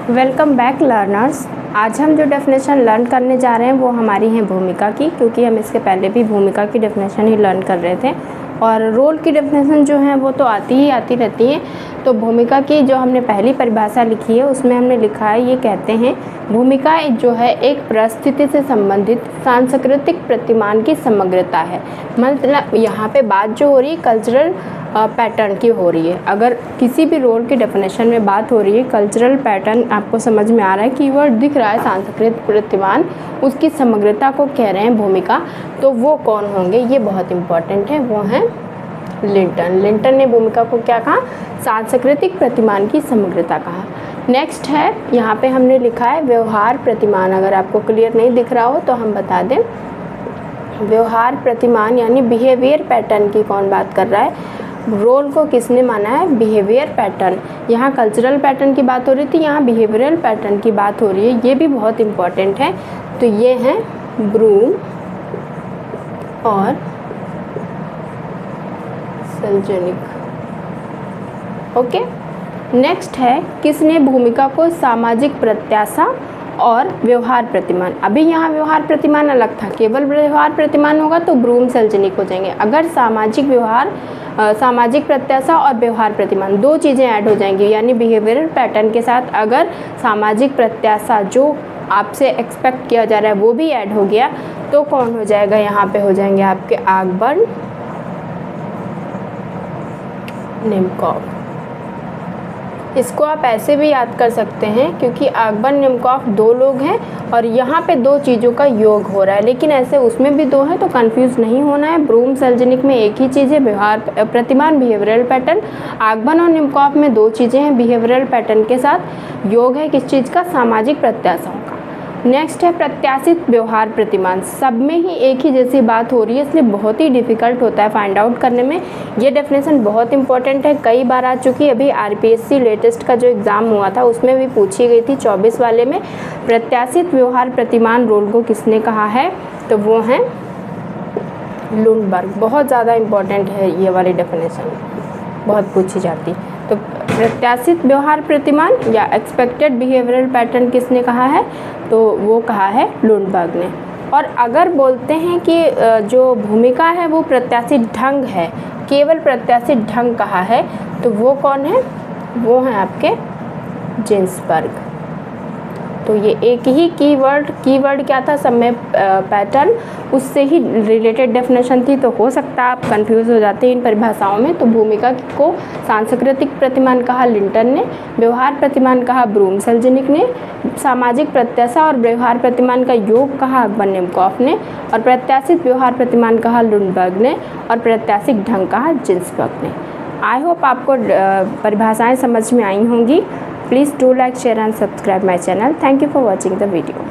Welcome back learners. आज हम जो डेफिनेशन लर्न करने जा रहे हैं वो हमारी है भूमिका की, क्योंकि हम इसके पहले भी भूमिका की डेफिनेशन ही लर्न कर रहे थे और रोल की डेफिनेशन जो है वो तो आती रहती हैं। तो भूमिका की जो हमने पहली परिभाषा लिखी है उसमें हमने लिखा है, ये कहते हैं भूमिका जो है एक परिस्थिति से संबंधित सांस्कृतिक प्रतिमान की समग्रता है। मतलब यहाँ पे बात जो हो रही है कल्चरल पैटर्न की हो रही है। अगर किसी भी रोल की डेफिनेशन में बात हो रही है, कल्चरल पैटर्न आपको समझ में आ रहा है, कीवर्ड दिख रहा है सांस्कृतिक प्रतिमान, उसकी समग्रता को कह रहे हैं भूमिका, तो वो कौन होंगे ये बहुत इंपॉर्टेंट है, वो हैं लिंटन। लिंटन ने भूमिका को क्या कहा? सांस्कृतिक प्रतिमान की समग्रता कहा। नेक्स्ट है, यहाँ पे हमने लिखा है व्यवहार प्रतिमान। अगर आपको क्लियर नहीं दिख रहा हो तो हम बता दें, व्यवहार प्रतिमान यानी बिहेवियर पैटर्न की कौन बात कर रहा है? रोल को किसने माना है? Behaviour pattern. यहाँ कल्चरल पैटर्न की बात हो रही थी, यहाँ बिहेवियरल पैटर्न की बात हो रही है, ये भी बहुत इंपॉर्टेंट है। तो ये हैं ब्रूम और सेल्जनिक। ओके, नेक्स्ट है किसने भूमिका को सामाजिक प्रत्याशा और व्यवहार प्रतिमान। अभी यहाँ व्यवहार प्रतिमान अलग था, केवल व्यवहार प्रतिमान होगा तो ब्रूम सेल्जनिक हो जाएंगे। अगर सामाजिक व्यवहार सामाजिक प्रत्याशा और व्यवहार प्रतिमान दो चीज़ें ऐड हो जाएंगी, यानी बिहेवियरल पैटर्न के साथ अगर सामाजिक प्रत्याशा जो आपसे एक्सपेक्ट किया जा रहा है वो भी ऐड हो गया तो कौन हो जाएगा? यहाँ पे हो जाएंगे आपके आगबर्न निमकॉफ। इसको आप ऐसे भी याद कर सकते हैं क्योंकि आगबर्न निमकॉफ दो लोग हैं और यहाँ पे दो चीज़ों का योग हो रहा है, लेकिन ऐसे उसमें भी दो हैं तो कंफ्यूज नहीं होना है। ब्रूम सेल्जनिक में एक ही चीज़ है, व्यवहार प्रतिमान बिहेवियरल पैटर्न। आगबर्न और निमकॉफ में दो चीज़ें हैं, बिहेवियरल पैटर्न के साथ योग है किस चीज़ का? सामाजिक प्रत्याशाओं का। नेक्स्ट है प्रत्याशित व्यवहार प्रतिमान। सब में ही एक ही जैसी बात हो रही है, इसलिए बहुत ही डिफ़िकल्ट होता है फाइंड आउट करने में। ये डेफिनेशन बहुत इंपॉर्टेंट है, कई बार आ चुकी है। अभी आरपीएससी लेटेस्ट का जो एग्ज़ाम हुआ था उसमें भी पूछी गई थी 24 वाले में। प्रत्याशित व्यवहार प्रतिमान रोल को किसने कहा है? तो वो हैं लुंडबर्ग। बहुत ज़्यादा इम्पॉर्टेंट है ये वाली डेफिनेशन, बहुत पूछी जाती। तो प्रत्याशित व्यवहार प्रतिमान या एक्सपेक्टेड बिहेवियरल पैटर्न किसने कहा है? तो वो कहा है लुंडबर्ग ने। और अगर बोलते हैं कि जो भूमिका है वो प्रत्याशित ढंग है, केवल प्रत्याशित ढंग कहा है, तो वो कौन है? वो हैं आपके जिन्सबर्ग। तो ये एक ही कीवर्ड क्या था सब में? पैटर्न, उससे ही रिलेटेड डेफिनेशन थी, तो हो सकता है आप कंफ्यूज हो जाते हैं इन परिभाषाओं में। तो भूमिका को सांस्कृतिक प्रतिमान कहा लिंटन ने, व्यवहार प्रतिमान कहा ब्रूम सेल्जनिक ने, सामाजिक प्रत्याशा और व्यवहार प्रतिमान का योग कहा आगबर्न निमकॉफ ने, और प्रत्याशित व्यवहार प्रतिमान कहा लुंडबर्ग ने, और प्रत्याशित ढंग कहा जिन्सबर्ग ने। आई होप आपको परिभाषाएं समझ में आई होंगी। Please do like, share and subscribe my channel. Thank you for watching the video.